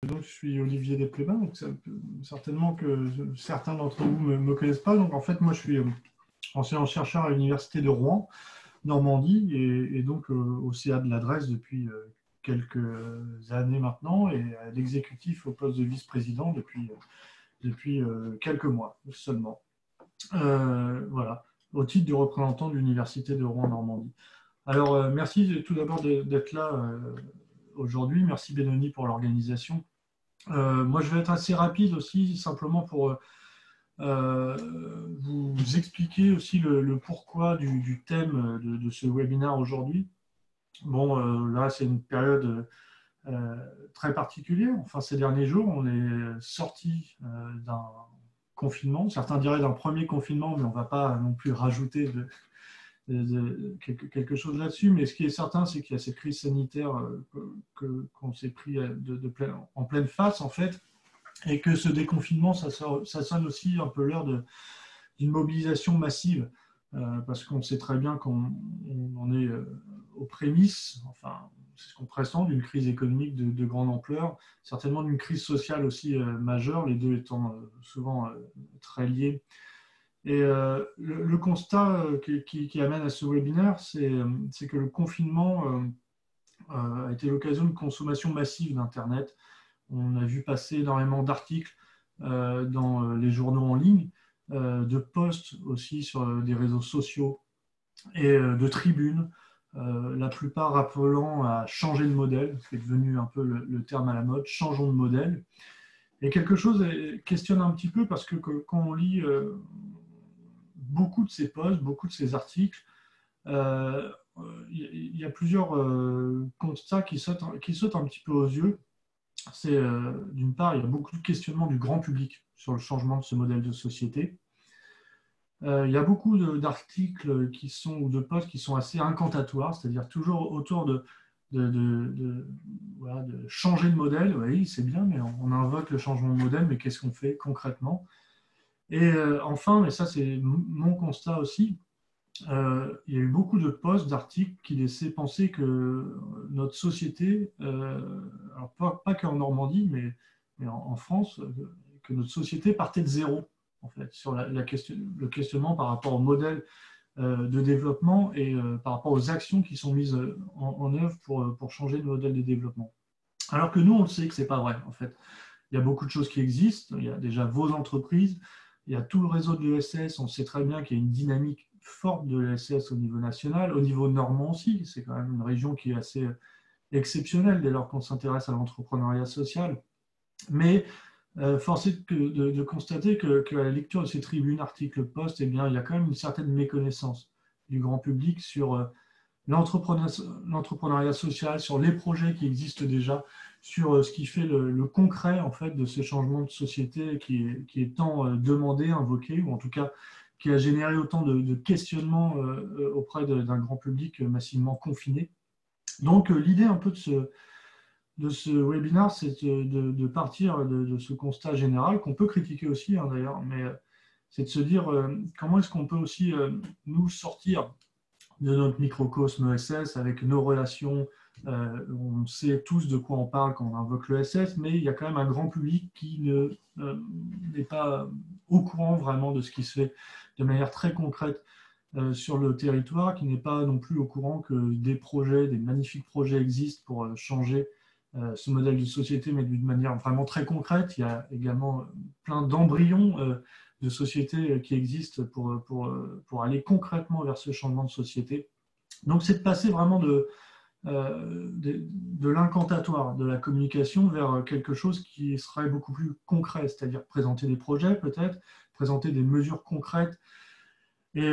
Donc, je suis Olivier Desplébain, donc certainement que certains d'entre vous ne me connaissent pas. Donc, en fait, moi, je suis enseignant-chercheur à l'Université de Rouen, Normandie, et donc au CA de l'adresse depuis quelques années maintenant, et à l'exécutif au poste de vice-président depuis quelques mois seulement. Voilà, au titre du représentant de l'Université de Rouen-Normandie. Alors, merci tout d'abord d'être là aujourd'hui. Merci Benoni pour l'organisation. Moi, je vais être assez rapide aussi, simplement pour vous expliquer aussi le pourquoi du thème de ce webinaire aujourd'hui. Bon, là, c'est une période très particulière. Enfin, ces derniers jours, on est sorti d'un confinement. Certains diraient d'un premier confinement, mais on ne va pas non plus rajouter quelque chose là-dessus. Mais ce qui est certain, c'est qu'il y a cette crise sanitaire qu'on s'est pris en pleine face, en fait. Et que ce déconfinement, ça sonne aussi un peu l'heure d'une mobilisation massive, parce qu'on sait très bien qu'on en est aux prémices, enfin, c'est ce qu'on pressent, d'une crise économique de grande ampleur, certainement d'une crise sociale aussi majeure, les deux étant souvent très liés. Et le constat qui amène à ce webinaire, c'est que le confinement a été l'occasion de consommation massive d'Internet. On a vu passer énormément d'articles dans les journaux en ligne, de posts aussi sur des réseaux sociaux et de tribunes, la plupart rappelant à changer de modèle, c'est devenu un peu le terme à la mode, changeons de modèle. Et quelque chose questionne un petit peu parce que quand on lit beaucoup de ces posts, beaucoup de ces articles, il y a plusieurs constats qui sautent un petit peu aux yeux. C'est d'une part, il y a beaucoup de questionnements du grand public sur le changement de ce modèle de société. Il y a beaucoup d'articles ou de posts qui sont assez incantatoires, c'est-à-dire toujours autour voilà, de changer de modèle. Oui, c'est bien, mais on invoque le changement de modèle, mais qu'est-ce qu'on fait concrètement? Et enfin, mais ça c'est mon constat aussi, il y a eu beaucoup de posts, d'articles qui laissaient penser que notre société, alors pas qu'en Normandie, mais en France, que notre société partait de zéro, en fait, sur le questionnement par rapport au modèle de développement et par rapport aux actions qui sont mises en œuvre pour changer le modèle de développement. Alors que nous, on le sait que ce n'est pas vrai, en fait. Il y a beaucoup de choses qui existent, il y a déjà vos entreprises, il y a tout le réseau de l'ESS, on sait très bien qu'il y a une dynamique forte de l'ESS au niveau national, au niveau normand aussi, c'est quand même une région qui est assez exceptionnelle dès lors qu'on s'intéresse à l'entrepreneuriat social. Mais force est de constater que à la lecture de ces tribunes, articles, posts, eh bien, il y a quand même une certaine méconnaissance du grand public sur l'entrepreneuriat social, sur les projets qui existent déjà, sur ce qui fait le concret en fait, de ce changement de société qui est tant demandé, invoqué, ou en tout cas qui a généré autant de questionnements auprès d'un grand public massivement confiné. Donc l'idée un peu de ce webinaire, c'est de partir de ce constat général, qu'on peut critiquer aussi hein, d'ailleurs, mais c'est de se dire comment est-ce qu'on peut aussi nous sortir de notre microcosme ESS avec nos relations. On sait tous de quoi on parle quand on invoque l'ESS, mais il y a quand même un grand public qui n'est pas au courant vraiment de ce qui se fait de manière très concrète sur le territoire, qui n'est pas non plus au courant que des magnifiques projets existent pour changer ce modèle de société, mais d'une manière vraiment très concrète. Il y a également plein d'embryons de sociétés qui existent pour aller concrètement vers ce changement de société. Donc, c'est de passer vraiment de l'incantatoire, de la communication vers quelque chose qui serait beaucoup plus concret, c'est-à-dire présenter des projets peut-être, présenter des mesures concrètes. Et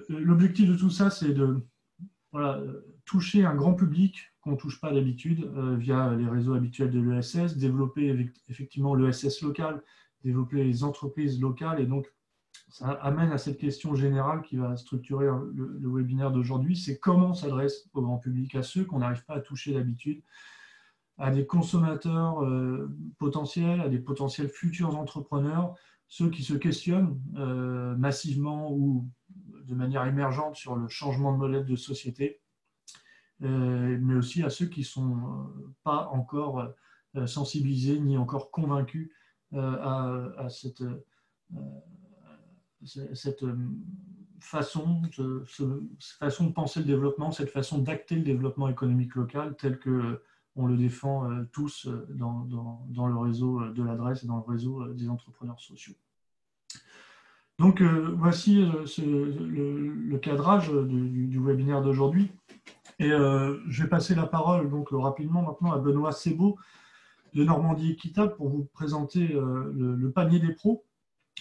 l'objectif de tout ça, c'est de voilà, toucher un grand public qu'on ne touche pas d'habitude via les réseaux habituels de l'ESS, développer effectivement l'ESS local, développer les entreprises locales. Et donc, ça amène à cette question générale qui va structurer le webinaire d'aujourd'hui, c'est comment on s'adresse au grand public, à ceux qu'on n'arrive pas à toucher d'habitude, à des consommateurs potentiels, à des potentiels futurs entrepreneurs, ceux qui se questionnent massivement ou de manière émergente sur le changement de modèle de société, mais aussi à ceux qui ne sont pas encore sensibilisés ni encore convaincus à cette façon, façon de penser le développement, cette façon d'acter le développement économique local tel que on le défend tous dans le réseau de l'adresse et dans le réseau des entrepreneurs sociaux. Donc voici le cadrage du webinaire d'aujourd'hui. Et je vais passer la parole donc rapidement maintenant à Benoît Sebaud de Normandie Équitable pour vous présenter le panier des pros.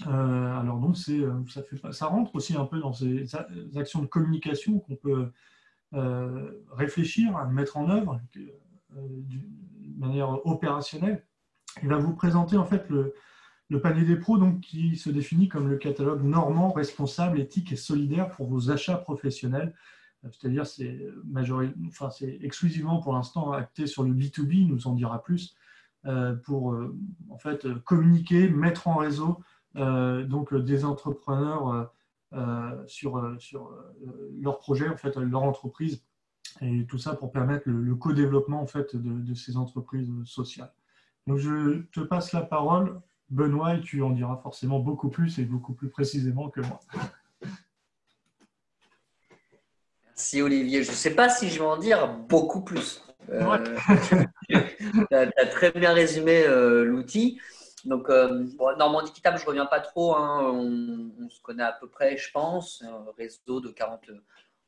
Alors donc ça rentre aussi un peu dans ces actions de communication qu'on peut réfléchir, à mettre en œuvre d'une manière opérationnelle. Il va vous présenter en fait le panier des pros, donc, qui se définit comme le catalogue normand, responsable, éthique et solidaire pour vos achats professionnels. C'est-à-dire c'est exclusivement pour l'instant acté sur le B2B, il nous en dira plus, pour en fait communiquer, mettre en réseau donc des entrepreneurs sur leur projet, en fait, leur entreprise, et tout ça pour permettre le co-développement en fait de ces entreprises sociales. Donc je te passe la parole, Benoît, et tu en diras forcément beaucoup plus et beaucoup plus précisément que moi. Merci Olivier. Je ne sais pas si je vais en dire beaucoup plus. Tu as très bien résumé l'outil. Donc, Normandie Équitable, je ne reviens pas trop. Hein. On se connaît à peu près, je pense. Un réseau de 40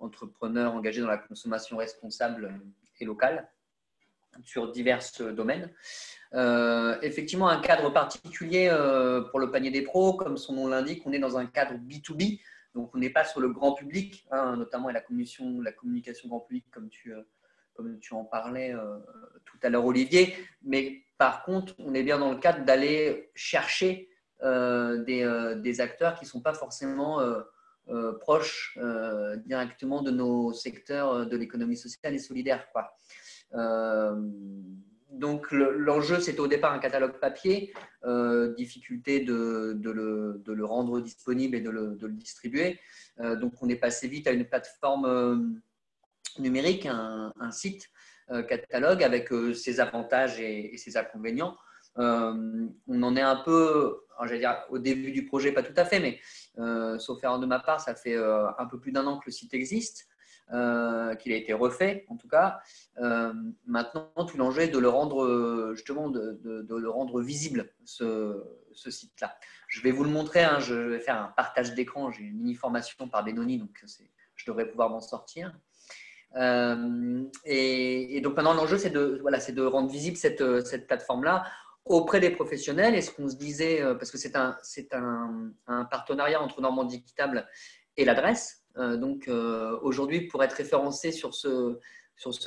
entrepreneurs engagés dans la consommation responsable et locale sur divers domaines. Effectivement, un cadre particulier pour le panier des pros. Comme son nom l'indique, on est dans un cadre B2B. Donc, on n'est pas sur le grand public, hein, notamment la communication grand public, comme tu en parlais tout à l'heure, Olivier. Mais par contre, on est bien dans le cadre d'aller chercher des acteurs qui ne sont pas forcément proches directement de nos secteurs de l'économie sociale et solidaire, quoi. Donc, l'enjeu, c'était au départ un catalogue papier, difficulté de le rendre disponible et de le distribuer. Donc, on est passé vite à une plateforme numérique, un site catalogue avec ses avantages et ses inconvénients. On en est un peu, j'allais dire au début du projet, pas tout à fait, mais sauf erreur de ma part, ça fait un peu plus d'un an que le site existe. Qu'il a été refait en tout cas. Maintenant, tout l'enjeu est de le rendre justement de le rendre visible, ce site-là. Je vais vous le montrer, hein, je vais faire un partage d'écran, j'ai une mini formation par Benoni, donc je devrais pouvoir m'en sortir. Et donc maintenant, l'enjeu, c'est de rendre visible cette plateforme-là auprès des professionnels. Et ce qu'on se disait, parce que c'est un partenariat entre Normandie Équitable et l'adresse. Donc aujourd'hui, pour être référencé sur ce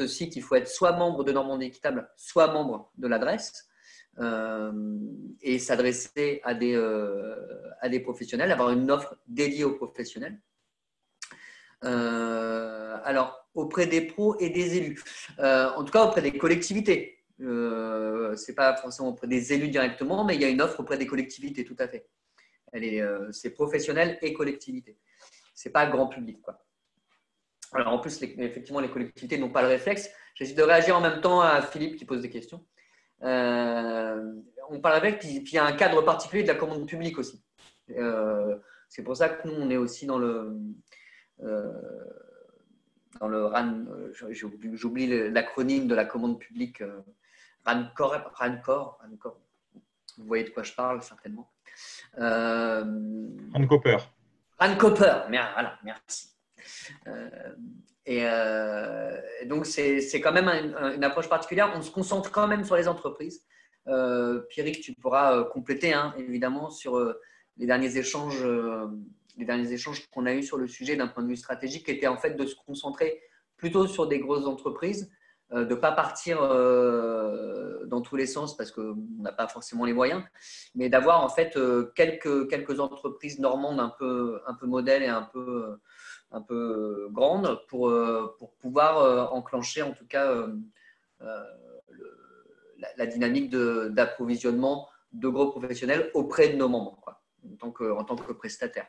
site, il faut être soit membre de Normandie Équitable, soit membre de l'adresse, et s'adresser à des professionnels, avoir une offre dédiée aux professionnels. Alors, auprès des pros et des élus, en tout cas auprès des collectivités. Ce n'est pas forcément auprès des élus directement, mais il y a une offre auprès des collectivités, tout à fait. C'est professionnel et collectivité. Ce n'est pas grand public, quoi. Alors, en plus, effectivement, les collectivités n'ont pas le réflexe. J'essaie de réagir en même temps à Philippe qui pose des questions. On parle avec, puis il y a un cadre particulier de la commande publique aussi. C'est pour ça que nous, on est aussi dans le RAN, j'oublie l'acronyme de la commande publique, RANCOR. Vous voyez de quoi je parle, certainement. RANCOPER. RANCOPER, voilà, merci. Et donc, c'est quand même une approche particulière. On se concentre quand même sur les entreprises. Pierrick, tu pourras compléter, hein, évidemment, sur les derniers échanges qu'on a eus sur le sujet d'un point de vue stratégique, qui était en fait de se concentrer plutôt sur des grosses entreprises, de ne pas partir dans tous les sens parce qu'on n'a pas forcément les moyens, mais d'avoir en fait quelques entreprises normandes un peu modèles et un peu grandes pour pouvoir enclencher en tout cas la dynamique d'approvisionnement de gros professionnels auprès de nos membres, quoi, en tant que prestataires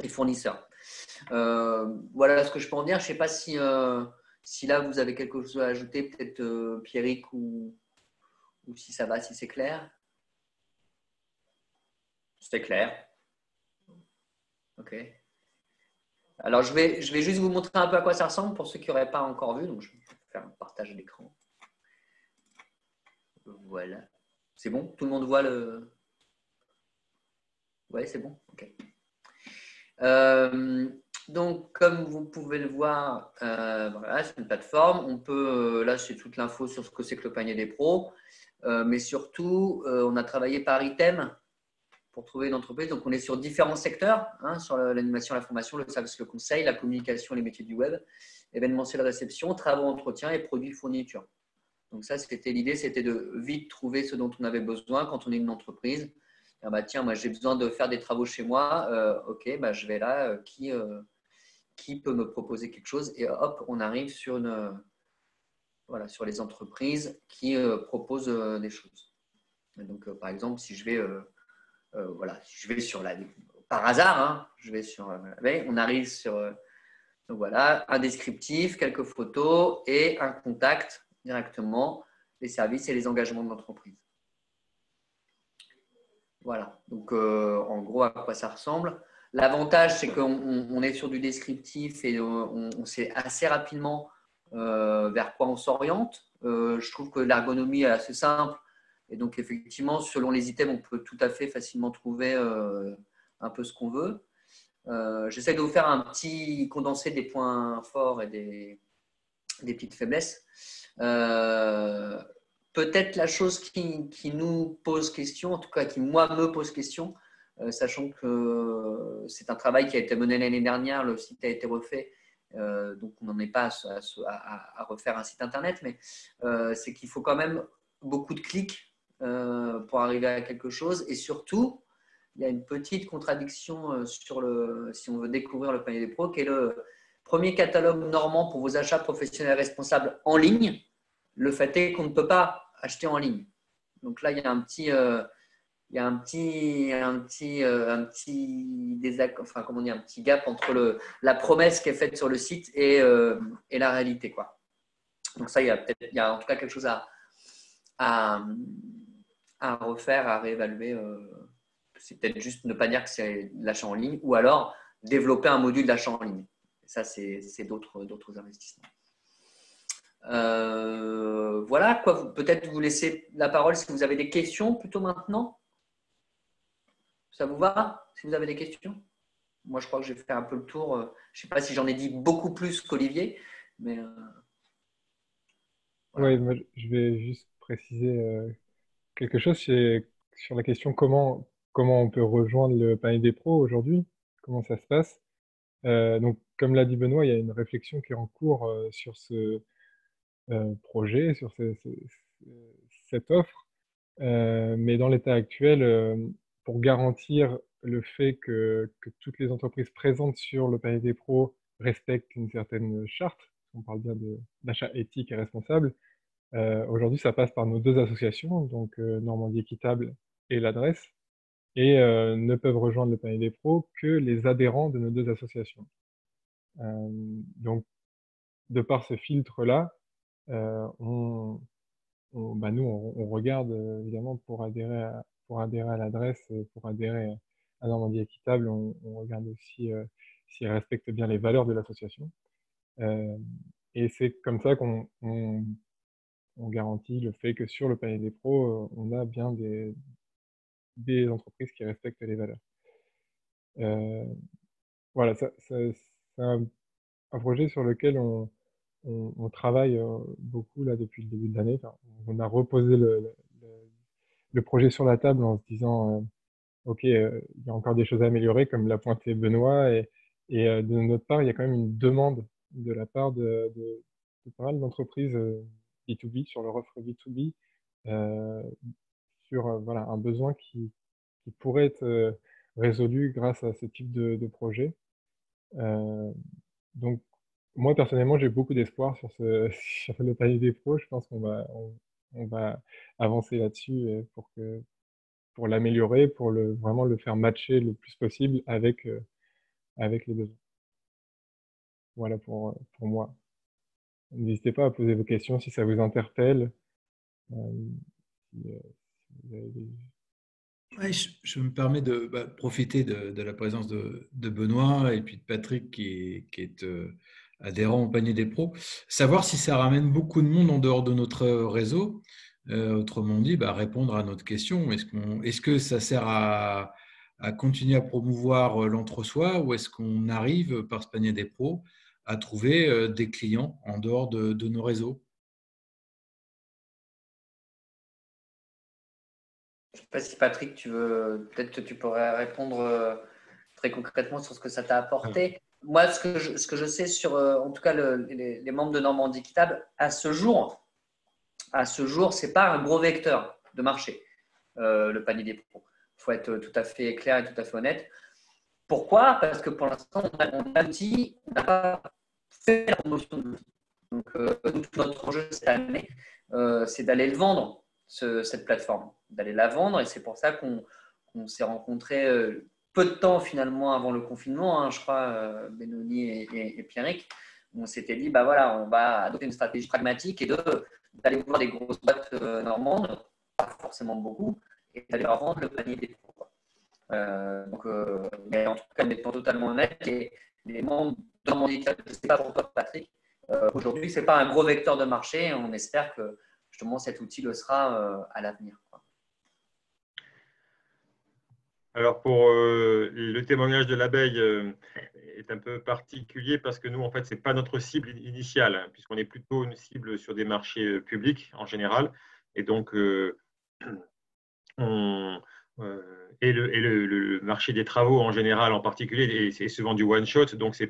et fournisseurs. Voilà ce que je peux en dire. Je ne sais pas si là vous avez quelque chose à ajouter, peut-être Pierrick ou Ou si ça va, si c'est clair? C'est clair. OK. Alors, je vais juste vous montrer un peu à quoi ça ressemble pour ceux qui n'auraient pas encore vu. Donc, je vais faire un partage d'écran. Voilà. C'est bon? Tout le monde voit le… Ouais, c'est bon? OK. Donc, comme vous pouvez le voir, voilà, c'est une plateforme. On peut, là, c'est toute l'info sur ce que c'est que le panier des pros. Mais surtout, on a travaillé par item pour trouver une entreprise. Donc, on est sur différents secteurs, hein, sur l'animation, la formation, le service, le conseil, la communication, les métiers du web, événementiel, réception, travaux, entretien et produits, fourniture. Donc, ça, c'était l'idée, c'était de vite trouver ce dont on avait besoin quand on est une entreprise. Ah bah, tiens, moi, j'ai besoin de faire des travaux chez moi. OK, bah, je vais là. Qui peut me proposer quelque chose? Et hop, on arrive sur, voilà, sur les entreprises qui proposent des choses. Et donc, par exemple, si je vais… voilà, je vais sur la… Par hasard, hein, je vais sur… on arrive sur… donc voilà, un descriptif, quelques photos et un contact directement, les services et les engagements de l'entreprise. Voilà, donc en gros, à quoi ça ressemble. L'avantage, c'est qu'on est sur du descriptif et on sait assez rapidement vers quoi on s'oriente. Je trouve que l'ergonomie est assez simple. Et donc, effectivement, selon les items, on peut tout à fait facilement trouver un peu ce qu'on veut. J'essaie de vous faire un petit condensé des points forts et des petites faiblesses. Peut-être la chose qui nous pose question, en tout cas qui moi me pose question, sachant que c'est un travail qui a été mené l'année dernière, le site a été refait, donc on n'en est pas à refaire un site internet, mais c'est qu'il faut quand même beaucoup de clics pour arriver à quelque chose, et surtout, il y a une petite contradiction si on veut découvrir le panier des pros, qui est le premier catalogue normand pour vos achats professionnels responsables en ligne. Le fait est qu'on ne peut pas acheter en ligne. Donc là, il y a un petit, enfin, comment dire, un petit gap entre la promesse qui est faite sur le site et la réalité, quoi. Donc ça, il y a en tout cas quelque chose à refaire, à réévaluer. C'est peut-être juste ne pas dire que c'est l'achat en ligne, ou alors développer un module d'achat en ligne. Ça, c'est d'autres investissements. Voilà, quoi. Peut-être vous laisser la parole si vous avez des questions plutôt maintenant. Ça vous va si vous avez des questions? Moi, je crois que j'ai fait un peu le tour. Je ne sais pas si j'en ai dit beaucoup plus qu'Olivier, mais voilà. Oui, moi, je vais juste préciser quelque chose sur la question comment on peut rejoindre le panier des pros aujourd'hui, comment ça se passe. Donc, comme l'a dit Benoît, il y a une réflexion qui est en cours sur ce projet, sur cette offre. Mais dans l'état actuel, pour garantir le fait que toutes les entreprises présentes sur le panier des pros respectent une certaine charte, on parle bien d'achat éthique et responsable, aujourd'hui ça passe par nos deux associations, donc Normandie Équitable et l'Adresse, et ne peuvent rejoindre le panier des pros que les adhérents de nos deux associations. Donc, de par ce filtre-là, nous, on regarde évidemment pour adhérer à l'adresse et pour adhérer à Normandie Équitable, on regarde aussi s'ils respectent bien les valeurs de l'association. Et c'est comme ça on garantit le fait que sur le panier des pros, on a bien des entreprises qui respectent les valeurs. Voilà, c'est un projet sur lequel on travaille beaucoup là depuis le début de l'année. Enfin, on a reposé le projet sur la table en se disant OK, il y a encore des choses à améliorer, comme l'a pointé Benoît, et de notre part, il y a quand même une demande de la part de pas mal d'entreprises B2B sur leur offre B2B euh, sur voilà, un besoin qui pourrait être résolu grâce à ce type de projet. Euh, donc, moi, personnellement, j'ai beaucoup d'espoir sur sur le panier des pros. Je pense on va avancer là-dessus pour l'améliorer, pour vraiment le faire matcher le plus possible avec les besoins. Voilà pour moi. N'hésitez pas à poser vos questions si ça vous interpelle, euh, vous avez des... Ouais, je me permets de profiter de la présence de Benoît et puis de Patrick qui est adhérent au panier des pros. Savoir si ça ramène beaucoup de monde en dehors de notre réseau. Autrement dit, répondre à notre question. Est-ce que ça sert à continuer à promouvoir l'entre-soi ou est-ce qu'on arrive par ce panier des pros à trouver des clients en dehors de nos réseaux? Je ne sais pas si Patrick, peut-être que tu pourrais répondre très concrètement sur ce que ça t'a apporté. Moi, ce que je sais sur, en tout cas, les membres de Normandie Équitable, à ce jour, ce n'est pas un gros vecteur de marché, le panier des pros. Il faut être tout à fait clair et tout à fait honnête. Pourquoi? Parce que pour l'instant, on a un outil, on n'a pas fait la promotion de l'outil. Donc, notre enjeu cette année, c'est d'aller le vendre, cette plateforme, d'aller la vendre. Et c'est pour ça qu'on s'est rencontrés peu de temps finalement avant le confinement, hein, je crois, Benoni et Pierrick. On s'était dit, voilà, on va adopter une stratégie pragmatique et d'aller voir des grosses boîtes normandes, pas forcément beaucoup, et d'aller leur vendre le panier des pros. Mais en tout cas, en étant totalement honnête, les membres de Normandie, je ne sais pas pour toi, Patrick, aujourd'hui, ce n'est pas un gros vecteur de marché. On espère que justement cet outil le sera à l'avenir. Alors, pour le témoignage de l'abeille est un peu particulier parce que nous, en fait, ce n'est pas notre cible initiale, hein, puisqu'on est plutôt une cible sur des marchés publics en général. Et donc, le marché des travaux en général en particulier, c'est souvent du one-shot. Donc, ça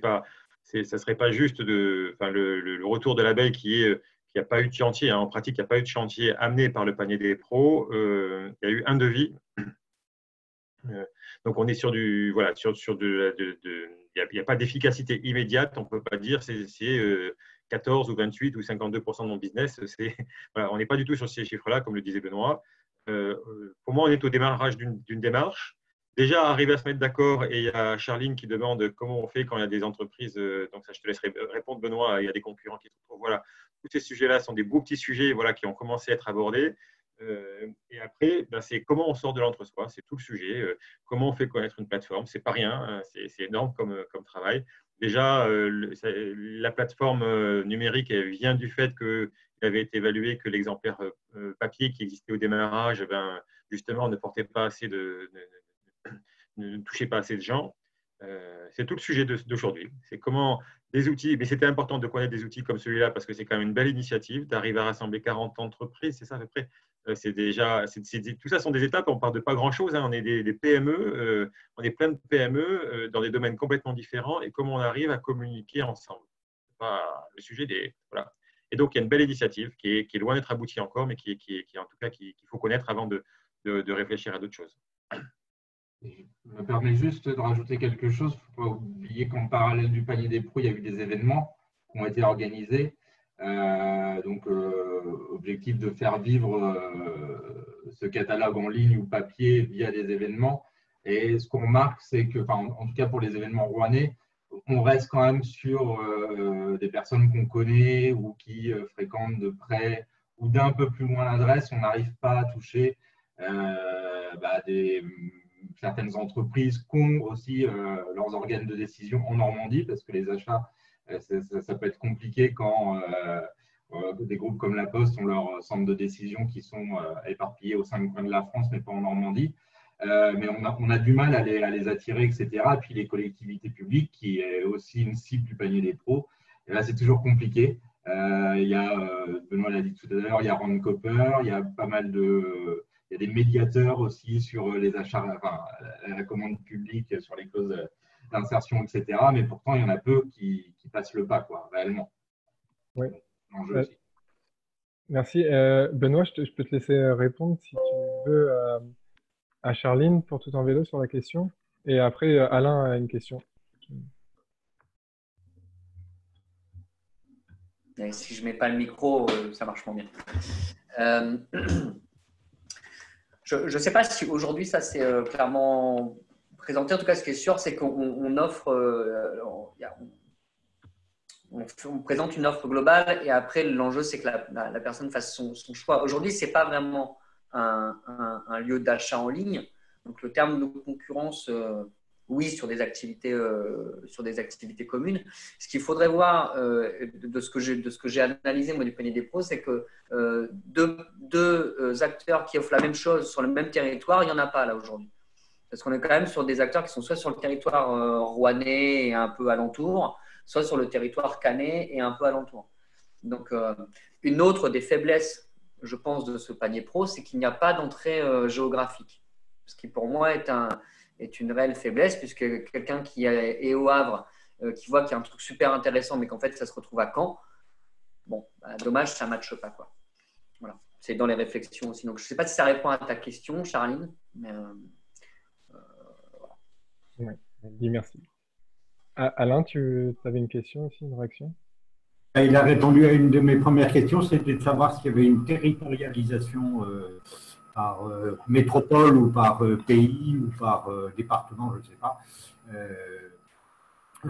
ne serait pas juste le retour de l'abeille qui n'a pas eu de chantier. Hein, en pratique, il n'y a pas eu de chantier amené par le panier des pros. Il y a eu un devis. Donc, on est sur il n'y a pas d'efficacité immédiate. On ne peut pas dire c'est 14 ou 28 ou 52% de mon business. Voilà, on n'est pas du tout sur ces chiffres-là, comme le disait Benoît. Pour moi, on est au démarrage d'une démarche. Déjà, arriver à se mettre d'accord, et il y a Charline qui demande comment on fait quand il y a des entreprises. Donc, ça, je te laisserai répondre, Benoît. Il y a des concurrents qui se retrouvent. Voilà, tous ces sujets-là sont des beaux petits sujets qui ont commencé à être abordés. Et après, c'est comment on sort de l'entre-soi, c'est tout le sujet. Comment on fait connaître une plateforme, c'est pas rien, hein, c'est énorme comme travail. Déjà, la plateforme numérique elle vient du fait qu'il avait été évalué que l'exemplaire papier qui existait au démarrage, justement, ne portait pas assez ne touchait pas assez de gens. C'est tout le sujet d'aujourd'hui. C'est comment des outils, mais c'était important de connaître des outils comme celui-là parce que c'est quand même une belle initiative d'arriver à rassembler 40 entreprises, c'est ça à peu près. Tout ça sont des étapes, on part de pas grand-chose, hein. On est des PME, on est plein de PME dans des domaines complètement différents et comment on arrive à communiquer ensemble. C'est pas le sujet voilà. Et donc, il y a une belle initiative qui est loin d'être aboutie encore, mais qui en tout cas qu'il faut connaître avant de réfléchir à d'autres choses. Je me permets juste de rajouter quelque chose. Il ne faut pas oublier qu'en parallèle du panier des pros, il y a eu des événements qui ont été organisés. Objectif de faire vivre ce catalogue en ligne ou papier via des événements. Et ce qu'on remarque, c'est que, en tout cas pour les événements rouennais, on reste quand même sur des personnes qu'on connaît ou qui fréquentent de près ou d'un peu plus loin l'adresse. On n'arrive pas à toucher certaines entreprises qui ont aussi leurs organes de décision en Normandie, parce que les achats, ça peut être compliqué quand des groupes comme La Poste ont leurs centres de décision qui sont éparpillés aux 5 coins de la France, mais pas en Normandie. Mais on a du mal à les attirer, etc. Et puis les collectivités publiques, qui est aussi une cible du panier des pros, et là, c'est toujours compliqué. Il y a, Benoît l'a dit tout à l'heure, il y a Rand Cooper, il y a pas mal il y a des médiateurs aussi sur les achats, la commande publique, sur les clauses d'insertion, etc. Mais pourtant, il y en a peu qui passent le pas, réellement. Oui. Merci. Benoît, je peux te laisser répondre si tu veux à Charline pour Tout en vélo sur la question. Et après, Alain a une question. Et si je ne mets pas le micro, ça marche moins bien. Je ne sais pas si aujourd'hui ça s'est clairement présenté. En tout cas, ce qui est sûr, c'est qu'on offre, on présente une offre globale et après, l'enjeu, c'est que la personne fasse son choix. Aujourd'hui, ce n'est pas vraiment un lieu d'achat en ligne. Donc, le terme de concurrence, oui, sur des activités communes. Ce qu'il faudrait voir de ce que j'ai analysé moi, du panier des pros, c'est que deux acteurs qui offrent la même chose sur le même territoire, il n'y en a pas là aujourd'hui. Parce qu'on est quand même sur des acteurs qui sont soit sur le territoire rouennais et un peu alentour, soit sur le territoire canet et un peu alentour. Donc, une autre des faiblesses, je pense, de ce panier pro, c'est qu'il n'y a pas d'entrée géographique. Ce qui, pour moi, est une réelle faiblesse, puisque quelqu'un qui est au Havre, qui voit qu'il y a un truc super intéressant, mais qu'en fait, ça se retrouve à Caen, bon, dommage, ça ne matche pas, quoi. Voilà. C'est dans les réflexions aussi. Donc, je ne sais pas si ça répond à ta question, Charline, mais voilà. Oui, merci. Alain, tu avais une question aussi, une réaction? Il a répondu à une de mes premières questions, c'était de savoir s'il y avait une territorialisation par métropole ou par pays ou par département, je ne sais pas.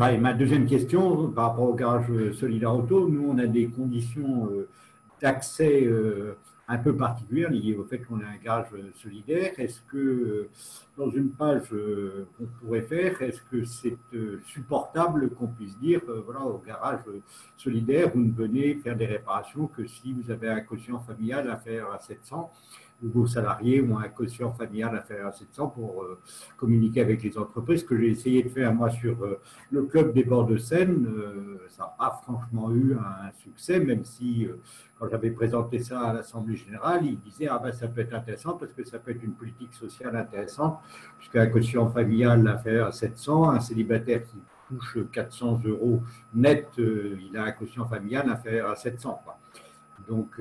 Et ma deuxième question, par rapport au garage Solidaire Auto, nous, on a des conditions d'accès un peu particulières liées au fait qu'on a un garage solidaire. Est-ce que, dans une page qu'on pourrait faire, est-ce que c'est supportable qu'on puisse dire, voilà, au garage solidaire, vous ne venez faire des réparations que si vous avez un quotient familial inférieur à 700, ou vos salariés ont un quotient familial inférieur à 700 pour communiquer avec les entreprises. Ce que j'ai essayé de faire, moi, sur le club des bords de Seine, ça n'a pas franchement eu un succès, même si, quand j'avais présenté ça à l'Assemblée générale, ils disaient « Ah ben, ça peut être intéressant parce que ça peut être une politique sociale intéressante, puisqu'un quotient familial inférieur à 700, un célibataire qui touche 400 € net, il a un quotient familial inférieur à 700, quoi. » Donc,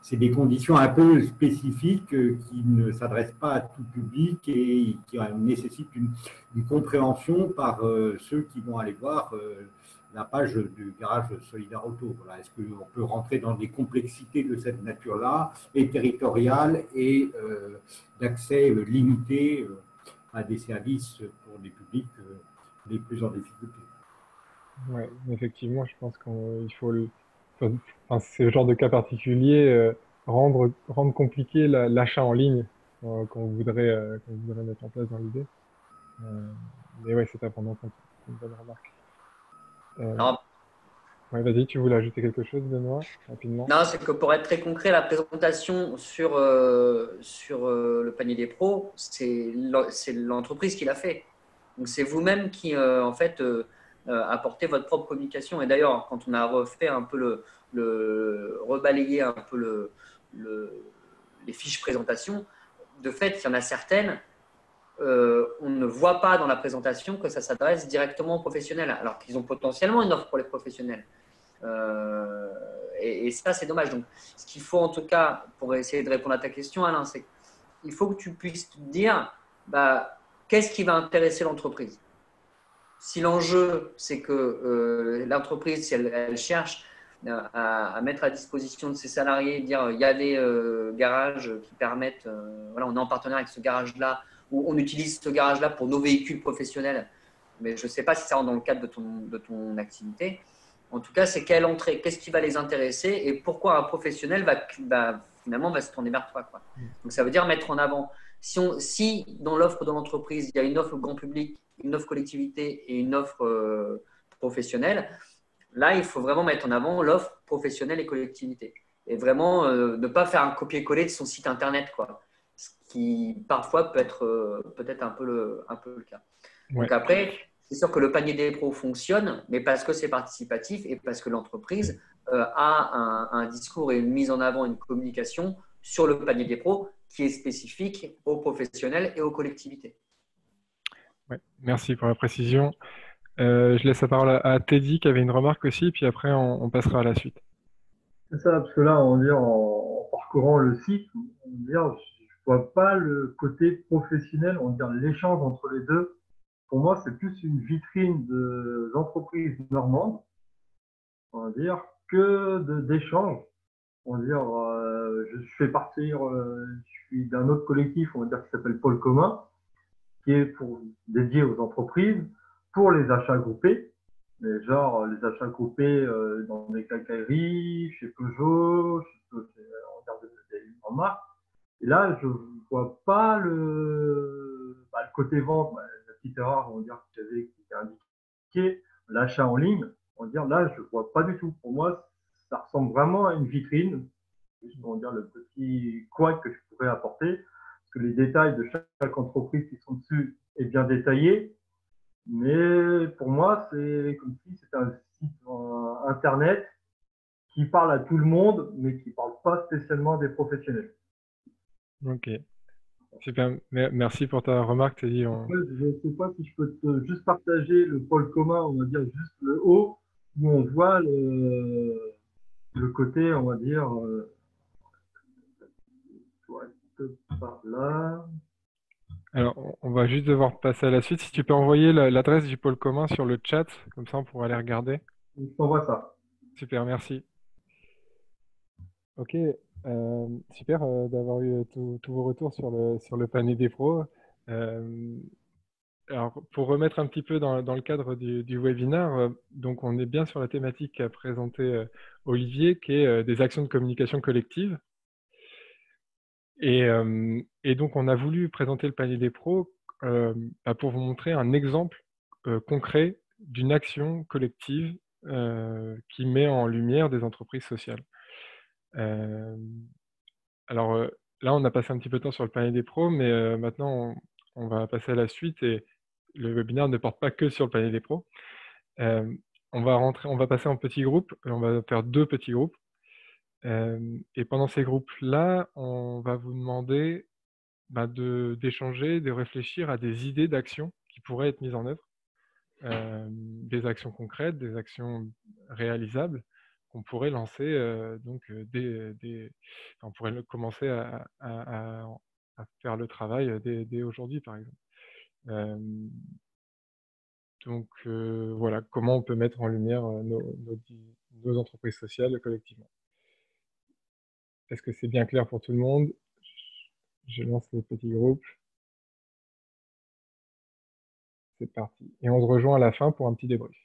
c'est des conditions un peu spécifiques qui ne s'adressent pas à tout public et qui nécessitent une compréhension par ceux qui vont aller voir la page du garage Solidaire Auto. Voilà. Est-ce qu'on peut rentrer dans des complexités de cette nature-là, et territoriales, et d'accès limité à des services pour des publics les plus en difficulté? Oui, effectivement, je pense qu'il faut c'est le genre de cas particulier, rendre compliqué l'achat en ligne qu'on voudrait mettre en place dans l'idée. Mais ouais, c'est à prendre en compte. C'est une bonne remarque. Ouais, vas-y, tu voulais ajouter quelque chose, Benoît, rapidement? Non, c'est que pour être très concret, la présentation sur le panier des pros, c'est l'entreprise qui l'a fait. Donc, c'est vous-même qui, en fait, apportez votre propre communication. Et d'ailleurs, quand on a refait un peu rebalayé un peu les fiches présentation, de fait, il y en a certaines, on ne voit pas dans la présentation que ça s'adresse directement aux professionnels, alors qu'ils ont potentiellement une offre pour les professionnels. Et ça, c'est dommage. Donc, ce qu'il faut en tout cas, pour essayer de répondre à ta question, Alain, c'est qu'il faut que tu puisses te dire qu'est-ce qui va intéresser l'entreprise. Si l'enjeu, c'est que l'entreprise, si elle cherche à mettre à disposition de ses salariés, dire il y a des garages qui permettent, voilà, on est en partenariat avec ce garage-là, ou on utilise ce garage-là pour nos véhicules professionnels, mais je ne sais pas si ça rentre dans le cadre de ton activité. En tout cas, c'est quelle entrée, qu'est-ce qui va les intéresser et pourquoi un professionnel finalement va se tourner vers toi, quoi. Donc, ça veut dire mettre en avant. Si dans l'offre de l'entreprise, il y a une offre grand public, une offre collectivité et une offre professionnelle, là, il faut vraiment mettre en avant l'offre professionnelle et collectivité. Et vraiment ne pas faire un copier-coller de son site internet, quoi. Ce qui parfois peut être peut-être un peu le cas. Ouais. Donc après, c'est sûr que le panier des pros fonctionne, mais parce que c'est participatif et parce que l'entreprise a un discours et une mise en avant, une communication sur le panier des pros qui est spécifique aux professionnels et aux collectivités. Ouais, merci pour la précision. Je laisse la parole à Teddy qui avait une remarque aussi, puis après on passera à la suite. C'est ça, parce que là, on va dire, en parcourant le site, on va dire, je ne vois pas le côté professionnel, on va dire l'échange entre les deux. Pour moi, c'est plus une vitrine d'entreprises normandes, on va dire, que d'échanges. On va dire, je fais partie, je suis d'un autre collectif, on va dire, qui s'appelle Pôle Commun, qui est dédié aux entreprises pour les achats groupés. Mais genre, les achats groupés dans des quincailleries, chez Peugeot, en marque. Et là, je ne vois pas le côté vente, la petite erreur, on va dire, qui était indiquée, l'achat en ligne, on va dire, là, je ne vois pas du tout. Pour moi, ça ressemble vraiment à une vitrine, juste on va dire le petit coin que je pourrais apporter, parce que les détails de chaque entreprise qui sont dessus est bien détaillé, mais pour moi, c'est comme si c'était un site internet qui parle à tout le monde, mais qui ne parle pas spécialement des professionnels. Ok, super. Merci pour ta remarque, Teddy. Après, je ne sais pas si je peux juste partager le pôle commun, on va dire juste le haut, où on voit le côté, on va dire, par là. Alors, on va juste devoir passer à la suite. Si tu peux envoyer l'adresse du pôle commun sur le chat, comme ça on pourra aller regarder. Je t'envoie ça. Super, merci. Ok, super d'avoir eu tous vos retours sur le panier des pros. Alors, pour remettre un petit peu dans le cadre du webinaire, donc on est bien sur la thématique qu'a présentée Olivier, qui est des actions de communication collective. Et donc, on a voulu présenter le panier des pros pour vous montrer un exemple concret d'une action collective qui met en lumière des entreprises sociales. Alors là, on a passé un petit peu de temps sur le panier des pros, mais maintenant, on va passer à la suite et le webinaire ne porte pas que sur le panier des pros. On va passer en petits groupes, on va faire 2 petits groupes. Et pendant ces groupes-là, on va vous demander d'échanger, de réfléchir à des idées d'actions qui pourraient être mises en œuvre, des actions concrètes, des actions réalisables qu'on pourrait lancer on pourrait commencer à faire le travail dès aujourd'hui, par exemple. Voilà, comment on peut mettre en lumière nos entreprises sociales collectivement. Est-ce que c'est bien clair pour tout le monde? Je lance les petits groupes. C'est parti. Et on se rejoint à la fin pour un petit débrief.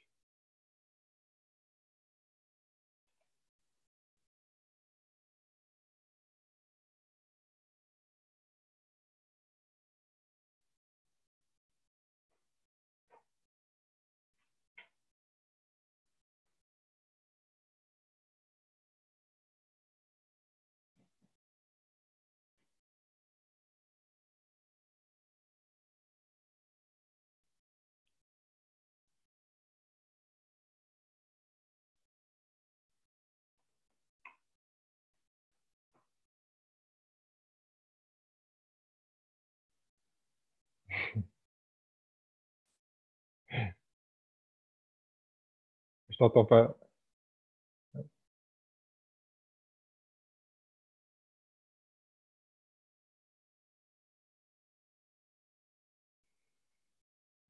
Je t'entends pas.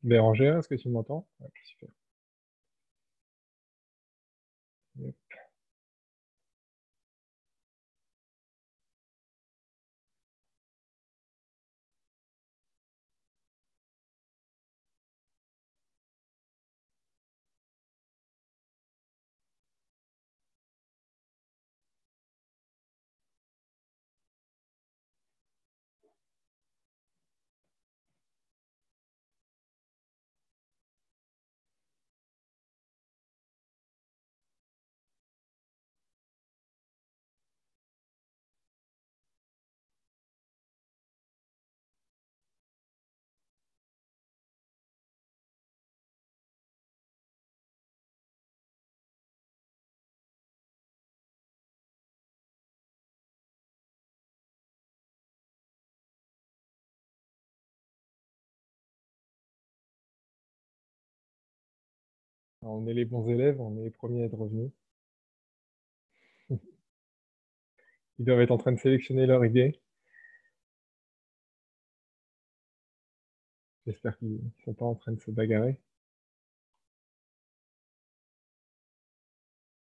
Bérangère, est-ce que tu m'entends? Ouais, super. Yep. Alors, on est les bons élèves, on est les premiers à être revenus. Ils doivent être en train de sélectionner leur idée. J'espère qu'ils ne sont pas en train de se bagarrer.